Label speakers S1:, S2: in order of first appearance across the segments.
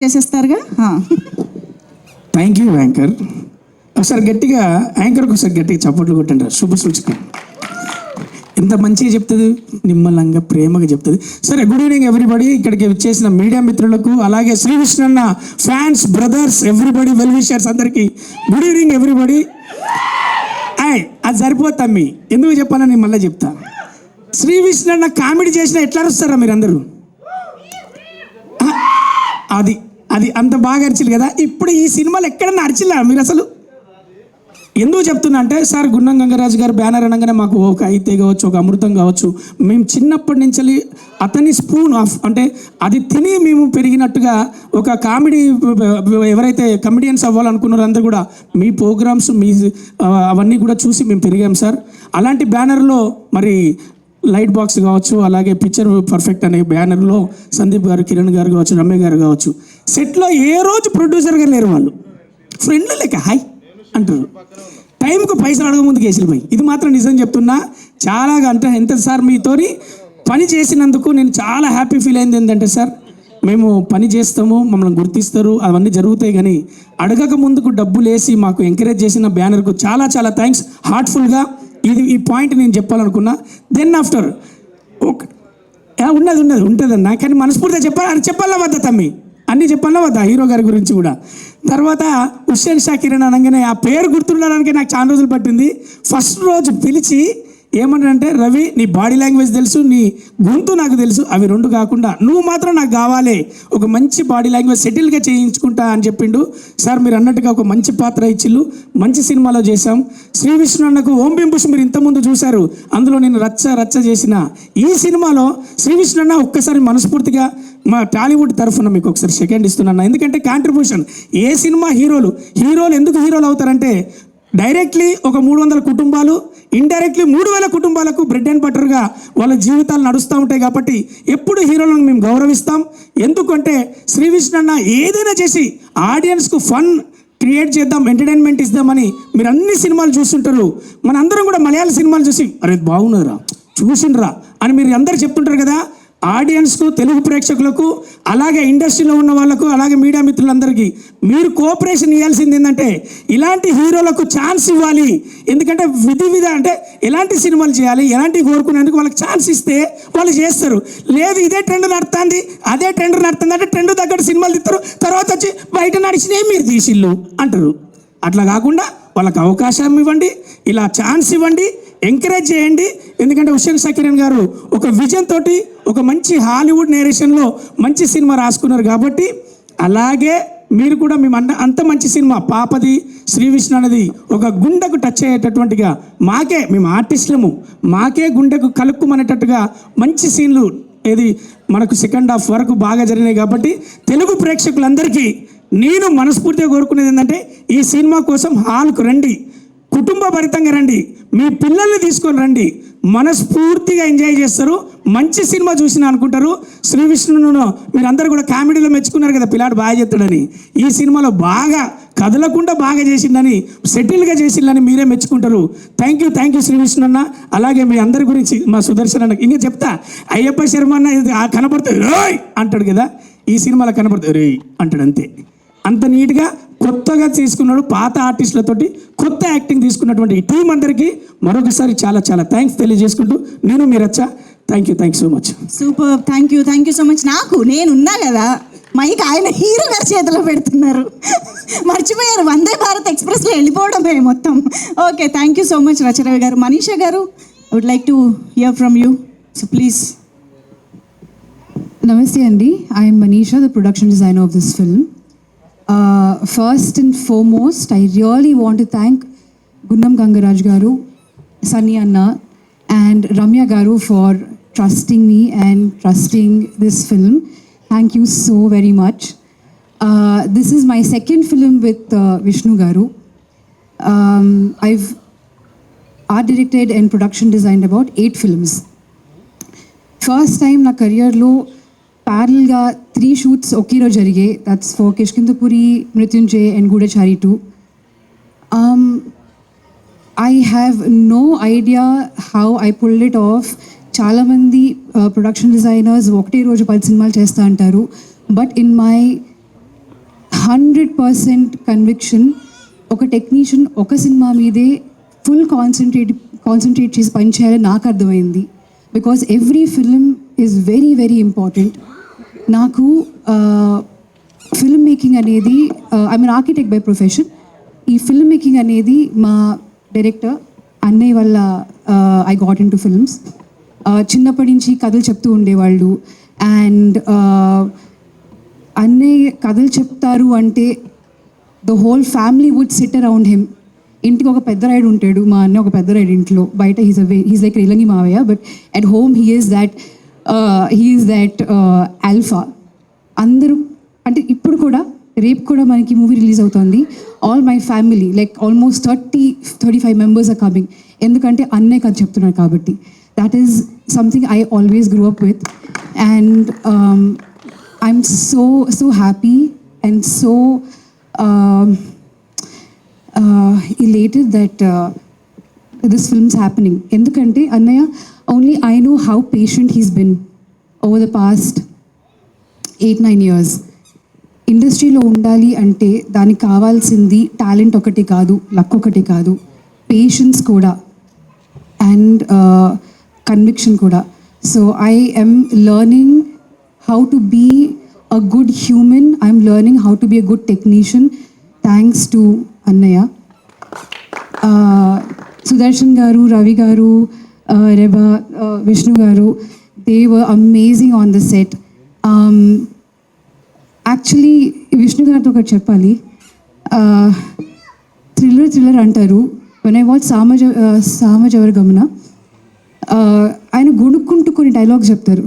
S1: చేసేస్తారుగా.
S2: Thank you anchor. ఒకసారి గట్టిగా యాంకర్కి ఒకసారి గట్టిగా చప్పట్లు కొట్టండి. శుభ సూచక. ఎంత మంచిగా చెప్తుంది, నిమ్మలంగా ప్రేమగా చెప్తుంది. సరే, గుడ్ ఈవినింగ్ ఎవ్రీబడి. ఇక్కడికి వచ్చేసిన మీడియా మిత్రులకు, అలాగే శ్రీకృష్ణన్న fans, brothers, everybody, well wishers అందరికీ గుడ్ ఈవినింగ్ ఎవ్రీబడి. అది సరిపోతమ్మి, ఎందుకు చెప్పాలని మళ్ళీ చెప్తా. శ్రీకృష్ణన్న కామెడీ చేసినా ఎట్లా అరుస్తారా మీరు అందరూ? అది అది అంత బాగా అరిచిలు కదా. ఇప్పుడు ఈ సినిమాలు ఎక్కడన్నా అరిచిలా మీరు అసలు? ఎందుకు చెప్తున్నా అంటే, సార్ గున్నం గంగరాజు గారు బ్యానర్ అనగానే మాకు ఒక అయితే కావచ్చు, ఒక అమృతం కావచ్చు, మేము చిన్నప్పటి నుంచి అతని స్పూన్ ఆఫ్ అంటే అది తిని మేము పెరిగినట్టుగా ఒక కామెడీ ఎవరైతే కమెడియన్స్ అవ్వాలనుకున్నారో అందరూ కూడా మీ ప్రోగ్రామ్స్ మీ అవన్నీ కూడా చూసి మేము పెరిగాం సార్. అలాంటి బ్యానర్లో మరి లైట్ బాక్స్ కావచ్చు, అలాగే పిక్చర్ పర్ఫెక్ట్ అనే బ్యానర్లో సందీప్ గారు, కిరణ్ గారు కావచ్చు, రమ్య గారు కావచ్చు, సెట్లో ఏ రోజు ప్రొడ్యూసర్గా లేరు. వాళ్ళు ఫ్రెండ్లు లెక్క హాయ్ అంటారు. టైంకు పైసలు అడగ ముందుకు వేసిపోయి. ఇది మాత్రం నిజం చెప్తున్నా. చాలా అంటే ఎంత సార్ మీతోని పని చేసినందుకు నేను చాలా హ్యాపీ ఫీల్ అయింది. ఏంటంటే సార్, మేము పని చేస్తాము, మమ్మల్ని గుర్తిస్తారు, అవన్నీ జరుగుతాయి, కానీ అడగక ముందుకు డబ్బులు వేసి మాకు ఎంకరేజ్ చేసిన బ్యానర్కు చాలా చాలా థ్యాంక్స్ హార్ట్ఫుల్గా. ఈ పాయింట్ నేను చెప్పాలనుకున్నా. దెన్ ఆఫ్టర్ ఉంటుందన్నా, కానీ మనస్ఫూర్తిగా చెప్పాలా వద్దా తమ్మి? అన్నీ చెప్పాలా వద్దా? హీరో గారి గురించి కూడా. తర్వాత హుస్సేన్ షా కిరణ్ అనగానే ఆ పేరు గుర్తుండడానికి నాకు చాలా రోజులు పట్టింది. ఫస్ట్ రోజు పిలిచి ఏమంటారంటే, రవి నీ బాడీ లాంగ్వేజ్ తెలుసు, నీ గొంతు నాకు తెలుసు, అవి రెండు కాకుండా నువ్వు మాత్రం నాకు కావాలి, ఒక మంచి బాడీ లాంగ్వేజ్ సెటిల్గా చేయించుకుంటా అని చెప్పిండు. సార్ మీరు అన్నట్టుగా ఒక మంచి పాత్ర ఇచ్చిళ్ళు, మంచి సినిమాలో చేశాం. శ్రీ విష్ణు అన్నకు ఓం బింబుష్ మీరు ఇంతకుముందు చూశారు, అందులో నేను రచ్చ చేసిన ఈ సినిమాలో శ్రీ విష్ణు అన్న ఒక్కసారి మనస్ఫూర్తిగా మా టాలీవుడ్ తరఫున మీకు ఒకసారి సెకండ్ ఇస్తున్నాను. ఎందుకంటే కాంట్రిబ్యూషన్ ఏ సినిమా హీరోలు ఎందుకు హీరోలు అవుతారంటే, డైరెక్ట్లీ ఒక 300 కుటుంబాలు, ఇండైరెక్ట్లీ 3000 కుటుంబాలకు బ్రెడ్ అండ్ బటర్గా వాళ్ళ జీవితాలు నడుస్తూ ఉంటాయి. కాబట్టి ఎప్పుడు హీరోలను మేము గౌరవిస్తాం. ఎందుకంటే శ్రీ విష్ణు అన్న ఏదైనా చేసి ఆడియన్స్కు ఫన్ క్రియేట్ చేద్దాం, ఎంటర్టైన్మెంట్ ఇద్దామని మీరు అన్ని సినిమాలు చూస్తుంటారు. మన అందరం కూడా మలయాళ సినిమాలు చూసి అరే బాగున్నారా, చూసిండ్రా అని మీరు అందరు చెప్తుంటారు కదా. ఆడియన్స్కు, తెలుగు ప్రేక్షకులకు, అలాగే ఇండస్ట్రీలో ఉన్న వాళ్ళకు, అలాగే మీడియా మిత్రులందరికీ మీరు కోఆపరేషన్ ఇవ్వాల్సింది ఏంటంటే, ఇలాంటి హీరోలకు ఛాన్స్ ఇవ్వాలి. ఎందుకంటే విధి అంటే ఎలాంటి సినిమాలు చేయాలి, ఎలాంటి కోరుకునేందుకు వాళ్ళకి ఛాన్స్ ఇస్తే వాళ్ళు చేస్తారు. లేదు ఇదే ట్రెండ్ నడుతుంది, అదే ట్రెండ్ నడుతుంది అంటే ట్రెండ్ తగ్గట్టు సినిమాలు తీస్తారు, తర్వాత వచ్చి బయట నడిచినే మీరు తీసిళ్ళు అంటారు. అట్లా కాకుండా వాళ్ళకి అవకాశం ఇవ్వండి, ఇలా ఛాన్స్ ఇవ్వండి, ఎంకరేజ్ చేయండి. ఎందుకంటే హుస్సేన్ షా కిరణ్ గారు ఒక విజన్ తోటి ఒక మంచి హాలీవుడ్ నేరేషన్లో మంచి సినిమా రాసుకున్నారు. కాబట్టి అలాగే మీరు కూడా మేము అంత మంచి సినిమా పాపది, శ్రీ విష్ణు అనేది ఒక గుండెకు టచ్ అయ్యేటటువంటిగా మేము ఆర్టిస్టులము, మాకే గుండెకు కలుక్కుమనేటట్టుగా మంచి సీన్లు ఏది మనకు సెకండ్ హాఫ్ వరకు బాగా జరిగినాయి. కాబట్టి తెలుగు ప్రేక్షకులందరికీ నేను మనస్ఫూర్తిగా కోరుకునేది ఏంటంటే, ఈ సినిమా కోసం హాల్కు రండి, కుటుంబ భరితంగా రండి, మీ పిల్లల్ని తీసుకొని రండి, మనస్ఫూర్తిగా ఎంజాయ్ చేస్తారు, మంచి సినిమా చూసిన అనుకుంటారు. శ్రీ విష్ణును మీరందరూ కూడా కామెడీలో మెచ్చుకున్నారు కదా, పిల్లాడు బాగా చేస్తాడని. ఈ సినిమాలో బాగా కదలకుండా బాగా చేసిందని, సెటిల్గా చేసిందని మీరే మెచ్చుకుంటారు. థ్యాంక్ యూ శ్రీ విష్ణు అన్న. అలాగే మీ అందరి గురించి మా సుదర్శన్ అన్న ఇంకా చెప్తా. అయ్యప్ప శర్మ అన్న కనపడుతుంది రోయ్ అంటాడు కదా, ఈ సినిమాలో కనపడుతుంది రేయ్ అంటాడు. అంత నీట్గా కొత్తగా తీసుకున్నాడు. పాత ఆర్టిస్టులతోటి కొత్త యాక్టింగ్ తీసుకున్నటువంటి ఈ టీం అందరికీ మరొకసారి చాలా చాలా థ్యాంక్స్ తెలియజేసుకుంటూ నేను మీరచ్చా. Thank you so much.
S1: Super. Thank you so much. నేనున్నా కదా, మైక్ ఆయన హీరో గారి చేతిలో పెడుతున్నారు, మర్చిపోయారు. వందే భారత్ ఎక్స్ప్రెస్లో వెళ్ళిపోవడమే మొత్తం. Okay, thank you so much Racha Ravi గారు. మనీషా గారు, I would like to hear from you, so please.
S3: Namaste Andy, I am Manisha, the production designer of this film. First and foremost, I really want to thank Gunnam Gangaraj Garu, Sunny Anna and Ramya Garu for trusting me and trusting this film. Thank you so very much. This is my second film with Vishnu Garu. I've art directed and production designed about 8 films. First time na career lo ప్యారల్గా 3 shoots ఒకే రోజు జరిగాయి. That's for Kishkindhapuri, Mrityunjay and Goodachari 2. I have no idea how I pulled it off. చాలామంది production designers ఒకటే రోజు 10 సినిమాలు చేస్తూ అంటారు. But in my 100% conviction. ఒక టెక్నీషియన్ ఒక సినిమా మీదే ఫుల్ కాన్సన్ట్రేట్ చేసి పనిచేయాలని నాకు అర్థమైంది. Because every film is very very important. నాకు ఫిల్మ్ మేకింగ్ అనేది, I mean architect by profession. ఈ ఫిల్మ్ మేకింగ్ అనేది మా డైరెక్టర్ అన్నయ్య వల్ల I got in to films. చిన్నప్పటి నుంచి కథలు చెప్తూ ఉండేవాళ్ళు. అండ్ అన్నయ్య కథలు చెప్తారు అంటే the whole family would sit around him. ఇంటికి ఒక పెద్ద రైడ్ ఉంటాడు, మా అన్న ఒక పెద్ద రైడ్ ఇంట్లో. బయట హీస్ లైక్ రేలంగి మావయ్య, but at home he is that alpha. అందరూ అంటే ఇప్పుడు కూడా, రేపు కూడా మనకి మూవీ రిలీజ్ అవుతుంది. All my family like almost 35 members are coming. ఎందుకంటే అన్నయ్య కథ చెప్తున్నారు కాబట్టి. That is something I always grew up with. And I'm so happy and so elated that this film's happening. Endukante Annaya, only I know how patient he's been over the past 8-9 years. ఇండస్ట్రీలో ఉండాలి అంటే దానికి కావాల్సింది talent ఒకటి కాదు, luck ఒకటి కాదు, patience కూడా అండ్ కన్విక్షన్ కూడా. So I am learning how to be a good human. I'm learning how to be a good technician thanks to Annaya. Sudarshan garu, Ravi garu, Reba, Vishnu garu, they were amazing on the set. Actually Vishnu garu ఒకటి చెప్పాలి. Thriller అంటారు. when I watch సామజవర గమన, ఆయన గొనుక్కుంటూ కొన్ని dialogues చెప్తారు.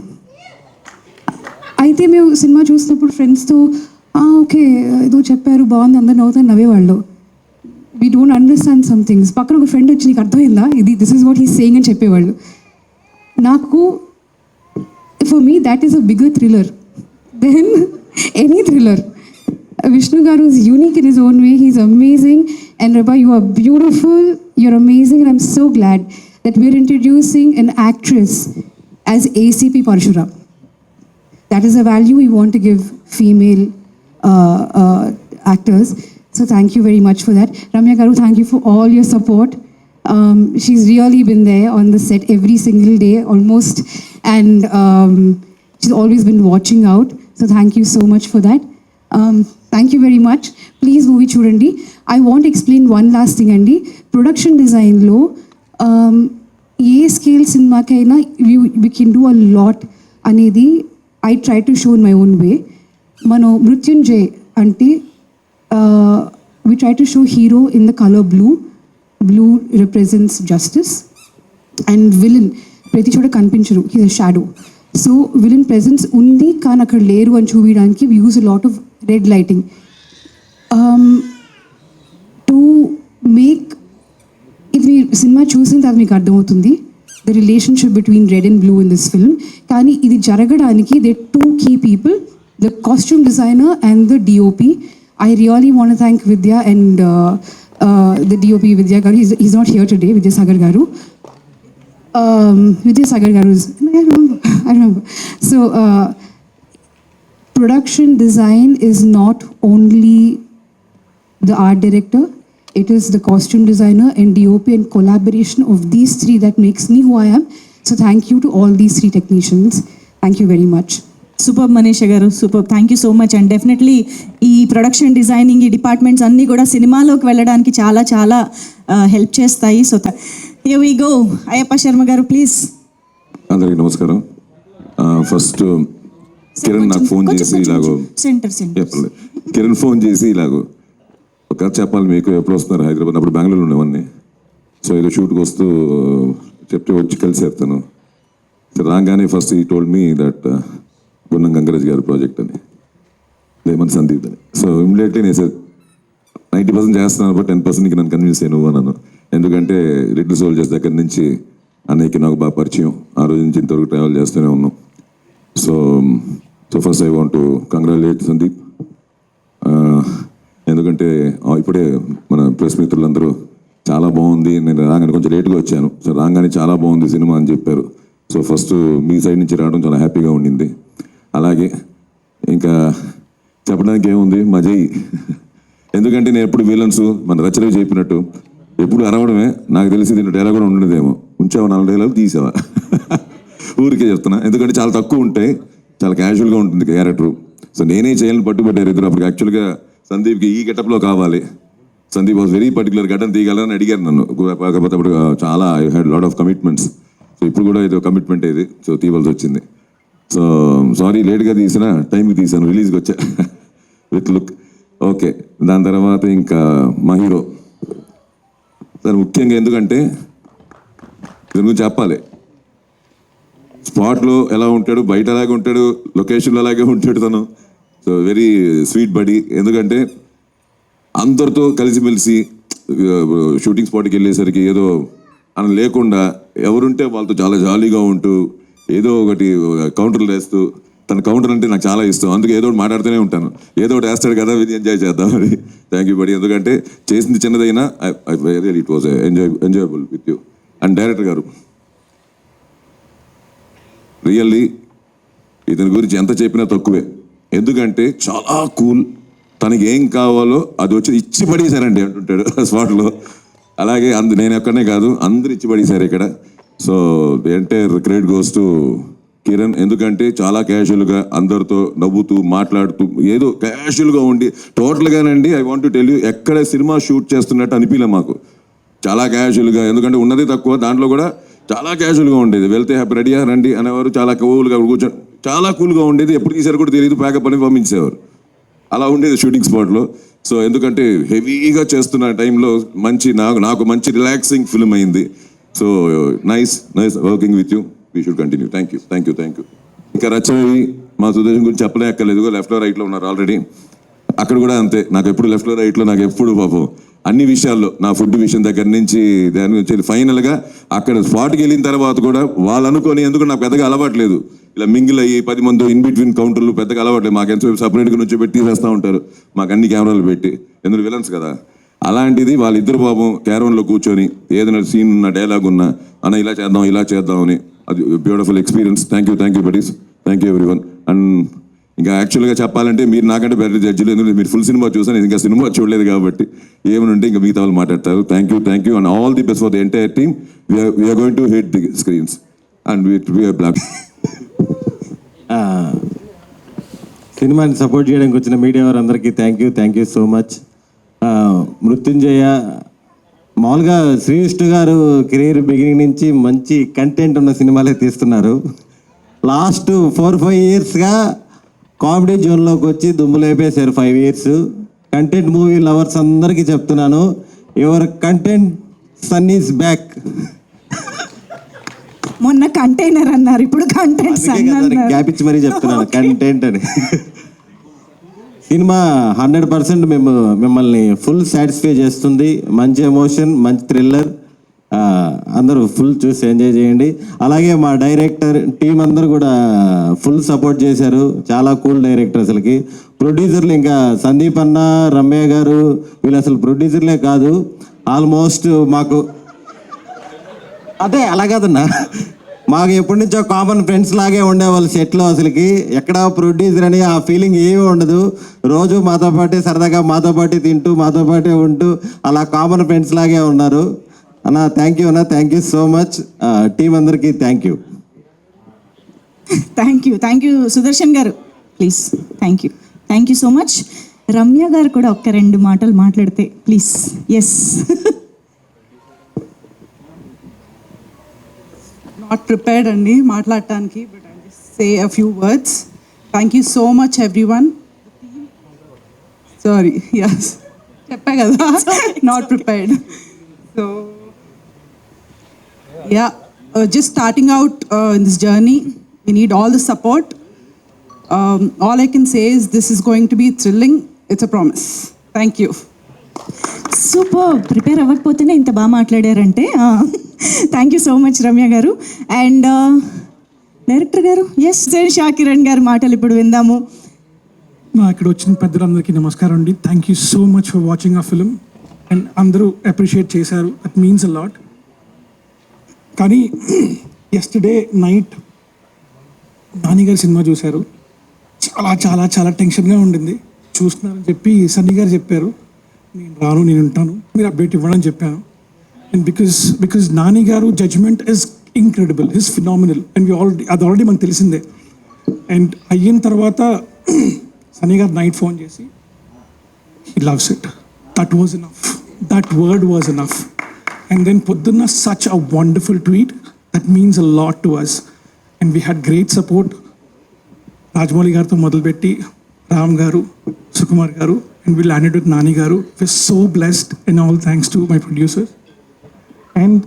S3: అయితే మేము cinema చూసినప్పుడు ఫ్రెండ్స్తో ఓకే ఏదో చెప్పారు బాగుంది అందరు నవ్వుతాను నవ్వేవాళ్ళు. We don't understand some things. పక్కన ఒక ఫ్రెండ్ వచ్చి నీకు అర్థమైందా this is what he saying అని చెప్పేవాళ్ళు. నాకు for me that is a bigger thriller than any thriller. Vishnu garu is unique in his own way. He's amazing. And Reba, you are beautiful. You're amazing. And I'm so glad that we're introducing an actress as ACP Parshuram. That is a value we want to give female actors. So thank you very much for that. Ramya garu, thank you for all your support. She's really been there on the set every single day almost. And she's always been watching out. So thank you so much for that. Thank you very much. Please movie chudandi. I want to explain one last thing andi. Production design lo ఏ scale సినిమాకైనా we can do a lot అనేది I try to show in my own way. మనం మృత్యుంజయ్ అంటే we try to show hero in the color blue. Blue represents justice. And villain ప్రతి చోట కనిపించరు, he's a shadow. So villain presence ఉంది కానీ అక్కడ లేరు అని చూపించడానికి we use a lot of red lighting to make ఇది మీరు సినిమా చూసిన తర్వాత మీకు అర్థమవుతుంది the relationship between red and blue in this film. కానీ ఇది జరగడానికి they two key people, the costume designer and the DOP. I really want to thank Vidya and the DOP Vidya garu. Is not here today, Vidyasagar garu. Vidyasagar garu, I remember. So production design is not only the art director, it is the costume designer and DOP and collaboration of these three that makes me who I am. So thank you to all these three technicians. Thank you very much.
S1: Super Manisha garu, super. Thank you so much. And definitely ఈ production designing ఈ departments అన్నీ కూడా సినిమాలోకి వెళ్ళడానికి చాలా చాలా help చేస్తాయి. So here we go. Ayyappa Sharma garu please.
S4: అందరికీ నమస్కారం. ఫస్ట్ కిరణ్ నాకు ఫోన్ చేసి ఇలాగో కిరణ్ ఫోన్ చేసి ఇలాగో ఒక కథ చెప్పాలి మీకు, ఎప్పుడు వస్తున్నారు హైదరాబాద్? అప్పుడు బెంగళూరు ఉండేవాడిని. సో ఏదో షూట్కి వస్తూ చెప్తే వచ్చి కలిసి చెప్తాను. రాగానే ఫస్ట్ ఈ టోల్డ్ మీ దట్ గున్నం గంగరాజ్ గారి ప్రాజెక్ట్ అని, లేమన్ సందీప్ అని. సో ఇమ్మీడియట్లీ నేను సార్ 90% చేస్తున్నాను, బట్ 10% నన్ను కన్విన్స్ అయ్యి నువ్వు అన్నాను. ఎందుకంటే లిటిల్ సోల్జర్స్ దగ్గర నుంచి అన్నయ్యకి నాకు బాగా పరిచయం, ఆ రోజు నుంచి ఇంతవరకు ట్రావెల్ చేస్తూనే ఉన్నాం. So first I want to congratulate Sandeep. ఎందుకంటే ఇప్పుడే మన ప్రెస్ మిత్రులందరూ చాలా బాగుంది, నేను రాగానే కొంచెం లేట్గా వచ్చాను, సో రాగానే చాలా బాగుంది సినిమా అని చెప్పారు. సో ఫస్ట్ మీ సైడ్ నుంచి రావడం చాలా హ్యాపీగా ఉండింది. అలాగే ఇంకా చెప్పడానికి ఏముంది, మా జై. ఎందుకంటే నేను ఎప్పుడు విలన్స్ మన రచన చెప్పినట్టు ఎప్పుడు అరవడమే. నాకు తెలిసి దీంట్లో డైలాగ్ కూడా ఉండదేమో, ఉంచావా 4 డైలాగులు తీసావా ఊరికే చెప్తున్నా. ఎందుకంటే చాలా తక్కువ ఉంటాయి, చాలా క్యాజువల్గా ఉంటుంది క్యారెక్టర్. సో నేనే చేయాలని పట్టుబట్టారు ఇద్దరు. అప్పుడు యాక్చువల్గా సందీప్కి ఈ గెటప్లో కావాలి. సందీప్ వాజ్ వెరీ పర్టికులర్, గడ్డను తీయగలని అడిగారు నన్ను. కాకపోతే అప్పుడు చాలా I had lot of commitments. So ఇప్పుడు కూడా ఇది కమిట్మెంట్ ఇది, సో తీయవలసి వచ్చింది. సో సారీ లేట్గా తీసిన, టైంకి తీసాను, రిలీజ్కి వచ్చా విత్ లుక్. ఓకే, దాని తర్వాత ఇంకా మా హీరో సార్ ముఖ్యంగా, ఎందుకంటే దీని గురించి చెప్పాలి. స్పాట్లో ఎలా ఉంటాడు, బయట అలాగే ఉంటాడు, లొకేషన్లో అలాగే ఉంటాడు తను. So very sweet buddy. ఎందుకంటే అందరితో కలిసిమెలిసి షూటింగ్ స్పాట్కి వెళ్ళేసరికి ఏదో అని లేకుండా ఎవరుంటే వాళ్ళతో చాలా జాలీగా ఉంటూ ఏదో ఒకటి కౌంటర్లు వేస్తూ, తన కౌంటర్ అంటే నాకు చాలా ఇష్టం. అందుకే ఏదో ఒకటి మాట్లాడుతూనే ఉంటాను, ఏదో ఒకటి వేస్తాడు కదా, ఇది ఎంజాయ్ చేద్దామని. Thank you buddy. ఎందుకంటే చేసింది చిన్నదైనా it was enjoyable with you. And director గారు రియల్లీ ఇతని గురించి ఎంత చెప్పినా తక్కువే. ఎందుకంటే చాలా కూల్, తనకి ఏం కావాలో అది వచ్చి ఇచ్చి పడేశారండి అంటుంటాడు స్పాట్లో. అలాగే నేను ఎక్కడనే కాదు, అందరు ఇచ్చి పడేశారు ఇక్కడ. So entire credit goes to Kiran. ఎందుకంటే చాలా క్యాజువల్గా అందరితో నవ్వుతూ మాట్లాడుతూ ఏదో క్యాజువల్గా ఉండి టోటల్గానండి. I want to tell you, ఎక్కడ సినిమా షూట్ చేస్తున్నట్టు అనిపించలే మాకు. చాలా క్యాజువల్గా, ఎందుకంటే ఉన్నది తక్కువ, దాంట్లో కూడా చాలా క్యాజువల్గా ఉండేది. వెళ్తే హ్యాపీ రెడీయా రండి అనేవారు, చాలా కూల్గా కూర్చొని చాలా కూల్గా ఉండేది. ఎప్పుడు తీసారు కూడా తెలియదు, ప్యాకప్ అని పంపించేవారు. అలా ఉండేది షూటింగ్ స్పాట్లో. సో ఎందుకంటే హెవీగా చేస్తున్న టైంలో నాకు మంచి రిలాక్సింగ్ ఫిల్మ్ అయింది. So nice working with you. We should continue. Thank you. ఇంకా రచనవి మా సుదేశం గురించి చెప్పలే అక్కర్లేదు, లెఫ్ట్లో రైట్లో ఉన్నారు ఆల్రెడీ. అక్కడ కూడా అంతే, నాకు ఎప్పుడు లెఫ్ట్లో రైట్లో, నాకు ఎప్పుడు పాపం అన్ని విషయాల్లో, నా ఫుడ్ విషయం దగ్గర నుంచి దాని గురించి ఫైనల్గా అక్కడ స్పాట్కి వెళ్ళిన తర్వాత కూడా వాళ్ళు అనుకొని, ఎందుకంటే నాకు పెద్దగా అలవాట్లేదు ఇలా మింగిల్ అయ్యి 10 మంది ఇన్ బిట్వీన్ కౌంటర్లు, పెద్దగా అలవాట్లేదు. మాకు ఎంతసేపు సపరేట్గా నుంచి పెట్టి తీసేస్తూ ఉంటారు, మాకు అన్ని కెమెరాలు పెట్టి, ఎందుకు విలన్స్ కదా. అలాంటిది వాళ్ళిద్దరు పాపం క్యారవన్లో కూర్చొని ఏదైనా సీన్ ఉన్న డైలాగ్ ఉన్నా అన్న ఇలా చేద్దామని, అది beautiful experience. Thank you buddies. Thank you everyone. And ఇంకా యాక్చువల్గా చెప్పాలంటే మీరు నాకంటే బెటర్ జడ్జిలు, ఎందుకంటే మీరు ఫుల్ సినిమా చూసాను, ఇంకా సినిమా చూడలేదు కాబట్టి ఏమనుంటే ఇంకా మిగతా వాళ్ళు మాట్లాడతారు. Thank you and all the best for the entire team. We're going to hit the screens and we're black.
S5: సినిమాని సపోర్ట్ చేయడానికి వచ్చిన మీడియా వారందరికీ thank you so much. Mrityunjaya, మామూలుగా శ్రీవిష్ణు గారు కెరీర్ బిగినింగ్ నుంచి మంచి కంటెంట్ ఉన్న సినిమాలే తీస్తున్నారు. లాస్ట్ 4-5 ఇయర్స్గా కామెడీ జోన్లోకి వచ్చి దుమ్ము లేపేశారు. 5 ఇయర్స్ కంటెంట్ మూవీ లవర్స్ అందరికీ చెప్తున్నాను, your content son is back.
S1: మొన్న కంటైనర్ అన్నారు, ఇప్పుడు కంటెంట్
S5: గ్యాప్ ఇచ్చి మరీ చెప్తున్నాను కంటెంట్ అని. సినిమా 100% మిమ్మల్ని ఫుల్ సాటిస్ఫై చేస్తుంది. మంచి ఎమోషన్, మంచి థ్రిల్లర్, అందరూ ఫుల్ చూసి ఎంజాయ్ చేయండి. అలాగే మా డైరెక్టర్ టీం అందరూ కూడా ఫుల్ సపోర్ట్ చేశారు. చాలా కూల్ డైరెక్టర్. అసలుకి ప్రొడ్యూసర్లు ఇంకా సందీప్ అన్న, రమ్య గారు, వీళ్ళు అసలు ప్రొడ్యూసర్లే కాదు, ఆల్మోస్ట్ మాకు అదే అలా కాదన్నా, మాకు ఎప్పటి నుంచో కామన్ ఫ్రెండ్స్ లాగే ఉండేవాళ్ళు సెట్లో. అసలుకి ఎక్కడ ప్రొడ్యూసర్ అని ఆ ఫీలింగ్ ఏమీ ఉండదు. రోజు మాతో పాటే సరదాగా మాతో పాటే తింటూ మాతో పాటే ఉంటూ అలా కామన్ ఫ్రెండ్స్ లాగే ఉన్నారు. అన్న thank you so much. Team అందరికీ థ్యాంక్ యూ.
S1: సుదర్శన్ గారు please. Thank you so much. Ramya గారు కూడా 1-2 మాటలు మాట్లాడితే ప్లీజ్. ఎస్.
S6: Not prepared అండి మాట్లాడటానికి, but I just say a few words. Thank you so much everyone. Sorry, yes. చెప్పా కదా, not prepared. So yeah, just starting out in this journey, we need all the support. All I can say is this is going to be thrilling. It's a promise. Thank you.
S1: Super. Prepare అవ్వకపోతేనే ఇంత బాగా మాట్లాడారంటే thank you so much Ramya garu. And director garu, S Kiran garu మాటలు ఇప్పుడు విందాము.
S2: ఇక్కడ వచ్చిన పెద్దలందరికీ నమస్కారం అండి. Thank you so much for watching a film. And అందరూ అప్రిషియేట్ చేశారు, దట్ మీన్స్ అ లాట్. కానీ ఎస్టర్డే నైట్ నాని గారి సినిమా చూశారు, చాలా చాలా చాలా టెన్షన్గా ఉండింది. చూస్తున్నారని చెప్పి సన్నీ గారు చెప్పారు. నేను రాను, నేను ఉంటాను, మీరు అప్డేట్ ఇవ్వడని చెప్పాను. అండ్ బికాజ్ నాని గారు judgment is incredible, is phenomenal. And అది ఆల్రెడీ మనకు తెలిసిందే. అండ్ అయిన తర్వాత సన్నీ గారు నైట్ ఫోన్ చేసి he loves it. That was enough. That word was enough. And then Podduna, such a wonderful tweet that means a lot to us. And we had great support. Rajmouli garu to modalbetti, Ram garu, Sukumar garu, and we landed with Nani garu. We're so blessed, and all thanks to my producers. And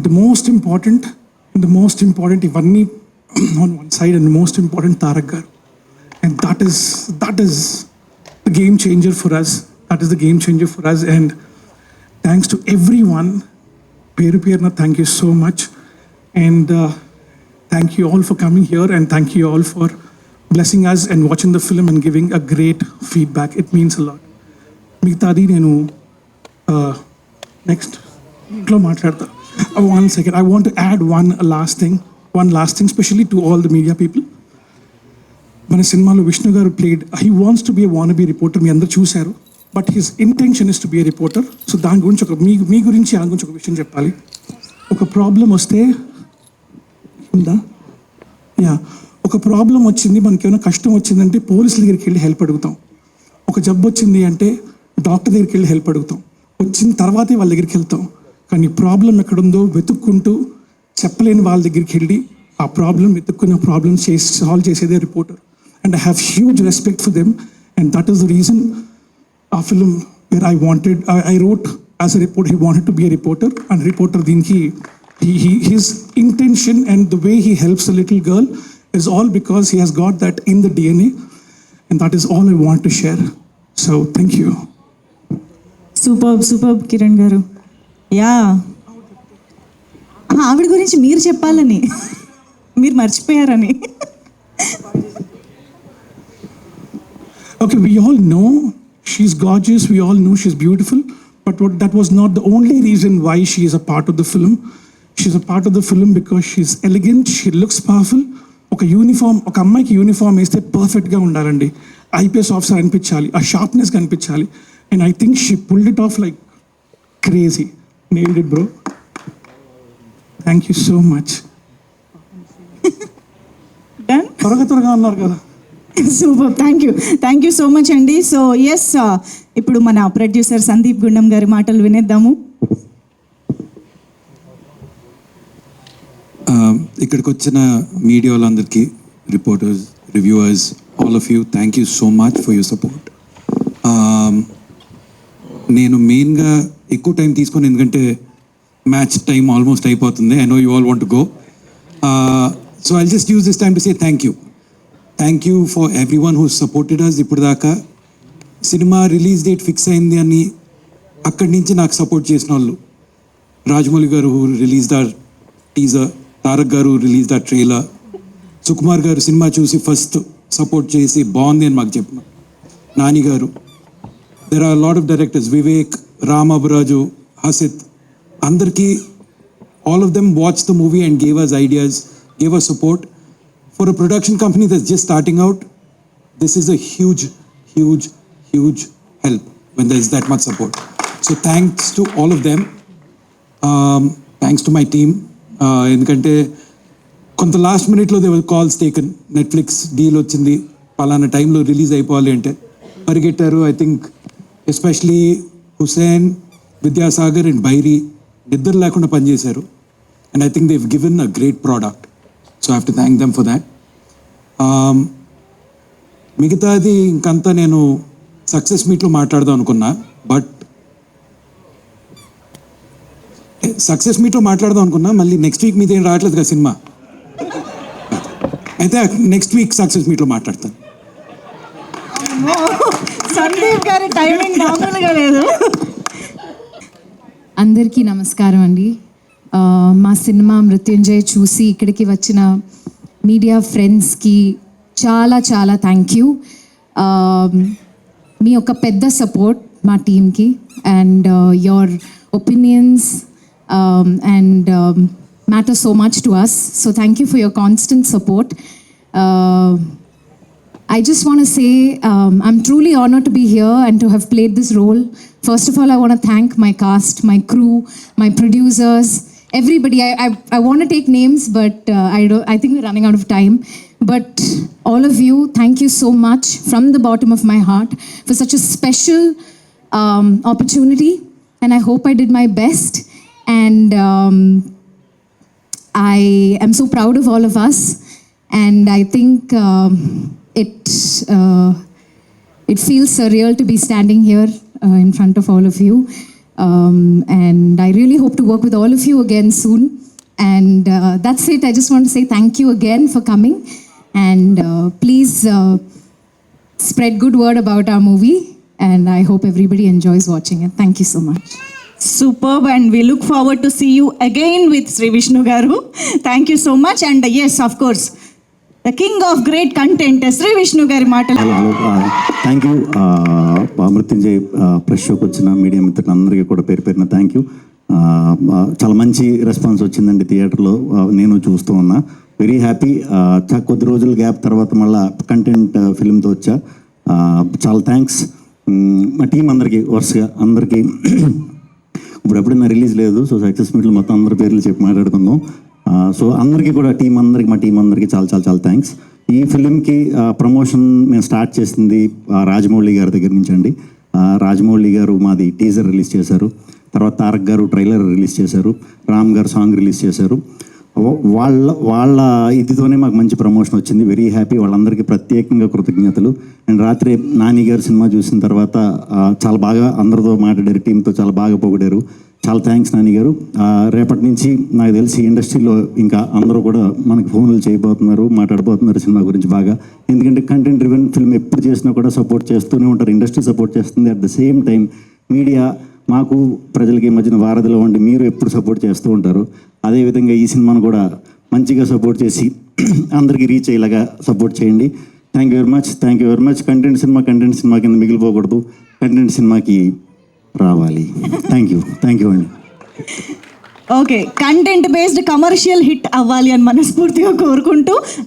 S2: the most important, ivanni on one side, and the most important, Tarak garu. And that is the game changer for us. That is the game changer for us. And thanks to everyone. Peru Pierna, thank you so much. And thank you all for coming here. And thank you all for blessing us and watching the film and giving a great feedback. It means a lot. Migtadi nenu next. One second. I want to add one last thing, especially to all the media people. మన సినిమాలో Vishnu garu played, he wants to be a wanna be reporter, మీ అందరూ చూశారు. But his intention is to be a reporter. So దాని గురించి మీ గురించి దాని గురించి ఒక విషయం చెప్పాలి. ఒక ప్రాబ్లం వస్తే ఉందా, ఒక ప్రాబ్లం వచ్చింది, మనకి ఏమైనా కష్టం వచ్చిందంటే పోలీసుల దగ్గరికి వెళ్ళి హెల్ప్ అడుగుతాం. ఒక జబ్బు వచ్చింది అంటే డాక్టర్ దగ్గరికి వెళ్ళి హెల్ప్ అడుగుతాం. వచ్చిన తర్వాతే వాళ్ళ దగ్గరికి వెళ్తాం. కానీ ప్రాబ్లం ఎక్కడుందో వెతుక్కుంటూ చెప్పలేని వాళ్ళ దగ్గరికి వెళ్ళి ఆ ప్రాబ్లం వెతుక్కున్న ప్రాబ్లం సాల్వ్ చేసేదే reporter. And I have huge respect for them, and that is the reason our film where I wrote as a reporter. He wanted to be a reporter, and reporter dinki his intention and the way he helps a little girl is all because he has got that in the DNA, and that is all I want to share. So thank you.
S1: Super Kiran గారు. Yeah, ఆవిడ గురించి మీరు చెప్పాలని, మీరు మర్చిపోయారని.
S2: Okay, we all know she's gorgeous, we all know she's beautiful, but that was not the only reason why she is a part of the film. She's a part of the film because she's elegant, she looks powerful. ఒక అమ్మాయికి uniform వేస్తే పర్ఫెక్ట్గా ఉండాలండి. IPS officer అనిపించాలి, ఆ sharpness కనిపించాలి. And I think she pulled it of like crazy. Nailed it bro. Thank you so much. త్వరగా ఉన్నారు కదా.
S1: Super, thank you so much అండి. సో ఎస్, ఇప్పుడు మన ప్రొడ్యూసర్ సందీప్ గుండం గారి మాటలు వినేద్దాము.
S7: ఇక్కడికి వచ్చిన మీడియా వాళ్ళందరికీ, reporters, reviewers, all of you, thank you so much for your support. నేను మెయిన్గా ఎక్కువ టైం తీసుకొని, ఎందుకంటే మ్యాచ్ టైం ఆల్మోస్ట్ అయిపోతుంది. I know you all want to go, so I'll just use this time to say thank you. Thank you for everyone who supported us. ఇప్పుడు దాకా cinema release date fix అయింది అని అక్కడి నుంచి నాకు support చేసిన వాళ్ళు, రాజమౌళి గారు who release the teaser, Tarak గారు రిలీజ్ ద ట్రైలర్, సుకుమార్ గారు సినిమా చూసి ఫస్ట్ సపోర్ట్ చేసి బాగుంది అని మాకు చెప్పిన Nani garu, there are lot of directors, Vivek, Ram Aburaju, Hasith, అందరికీ all of them watched the movie and gave us ideas, gave us support. For a production company that's just starting out, this is a huge help when there is that much support. So thanks to all of them. Thanks to my team. ఎందుకంటే కొంత last మినిట్లో they were calls taken, Netflix deal వచ్చింది, పలానా టైంలో release అయిపోవాలి అంటే పరిగెట్టారు. I think especially Hussain, Vidyasagar and Bairi నిద్ర లేకుండా పనిచేశారు. And I think they've given a great product. So I have to thank them for that. మిగతాది ఇంకంతా నేను సక్సెస్ మీట్లో మాట్లాడదాం అనుకున్నా, బట్ సక్సెస్ మీట్లో మాట్లాడదాం అనుకున్నా, మళ్ళీ నెక్స్ట్ వీక్ మీదేం రావట్లేదు కదా సినిమా, అయితే నెక్స్ట్ వీక్ సక్సెస్ మీట్లో మాట్లాడతాను.
S1: సందీప్ గారి టైమింగ్ మామూలుగా లేదు.
S3: అందరికీ నమస్కారం అండి. మా సినిమా మృత్యుంజయ్ చూసి ఇక్కడికి వచ్చిన మీడియా ఫ్రెండ్స్కి చాలా థ్యాంక్ యూ. మీ యొక్క పెద్ద సపోర్ట్ మా టీమ్కి, and your opinions and matter so much to us. So thank you for your constant support. I just want to say I'm truly honored to be here and to have played this role. First of all, I want to thank my cast, my crew, my producers, everybody. I want to take names, but I think we're running out of time. But all of you, thank you so much from the bottom of my heart for such a special opportunity. And I hope I did my best. And I am so proud of all of us. And I think it feels surreal to be standing here in front of all of you. And I really hope to work with all of you again soon. And that's it. I just want to say thank you again for coming. And please spread good word about our movie. And I hope everybody enjoys watching it. Thank you so much.
S1: Superb, and we look forward to see you again with Sri Vishnu Garu. Thank you so much. And yes, of course, the king of great content, Sri Vishnu Garu Matala.
S8: Hello thank you Mrutyunjay press షోకి వచ్చిన media మిత్రులందరికీ కూడా పేరు పేరున thank you. చాలా మంచి response వచ్చిందండి థియేటర్లో, నేను చూస్తూ ఉన్నా. Very happy. కొద్ది రోజుల గ్యాప్ తర్వాత మళ్ళీ కంటెంట్ ఫిల్మ్తో వచ్చా. చాలా థ్యాంక్స్ మా టీం అందరికీ, వరుసగా అందరికీ. ఇప్పుడు ఎప్పుడైనా రిలీజ్ లేదు, సో సక్సెస్ మీట్లు మొత్తం అందరి పేర్లు చెప్పి మాట్లాడుకుందాం. సో అందరికీ కూడా మా టీం అందరికీ చాలా చాలా చాలా థ్యాంక్స్. ఈ ఫిలింకి ప్రమోషన్ మేము స్టార్ట్ చేసింది రాజమౌళి గారి దగ్గర నుంచి అండి. రాజమౌళి గారు మాది టీజర్ రిలీజ్ చేశారు, తర్వాత తారక్ గారు ట్రైలర్ రిలీజ్ చేశారు, రామ్ గారు సాంగ్ రిలీజ్ చేశారు. వాళ్ళ ఇదితోనే మాకు మంచి ప్రమోషన్ వచ్చింది. Very happy. వాళ్ళందరికీ ప్రత్యేకంగా కృతజ్ఞతలు. అండ్ రాత్రి నాని గారు సినిమా చూసిన తర్వాత చాలా బాగా అందరితో మాట్లాడారు, టీంతో చాలా బాగా పొగిడారు. చాలా థ్యాంక్స్ నాని గారు. రేపటి నుంచి నాకు తెలిసి ఇండస్ట్రీలో ఇంకా అందరూ కూడా మనకి ఫోన్లు చేయబోతున్నారు, మాట్లాడబోతున్నారు సినిమా గురించి బాగా. ఎందుకంటే కంటెంట్ డ్రివెన్ ఫిల్మ్ ఎప్పుడు చేసినా కూడా సపోర్ట్ చేస్తూనే ఉంటారు, ఇండస్ట్రీ సపోర్ట్ చేస్తుంది. At the same time media మాకు ప్రజలకి మధ్యన వారధిలో ఉండి మీరు ఎప్పుడు సపోర్ట్ చేస్తూ ఉంటారు. అదేవిధంగా ఈ సినిమాను కూడా మంచిగా సపోర్ట్ చేసి అందరికీ రీచ్ అయ్యేలాగా సపోర్ట్ చేయండి. Thank you very much. Content cinema కింద మిగిలిపోకూడదు, కంటెంట్ సినిమాకి రావాలి. థ్యాంక్ యూ అండి.
S1: Okay, content based commercial hit అవ్వాలి అని మనస్ఫూర్తిగా కోరుకుంటూ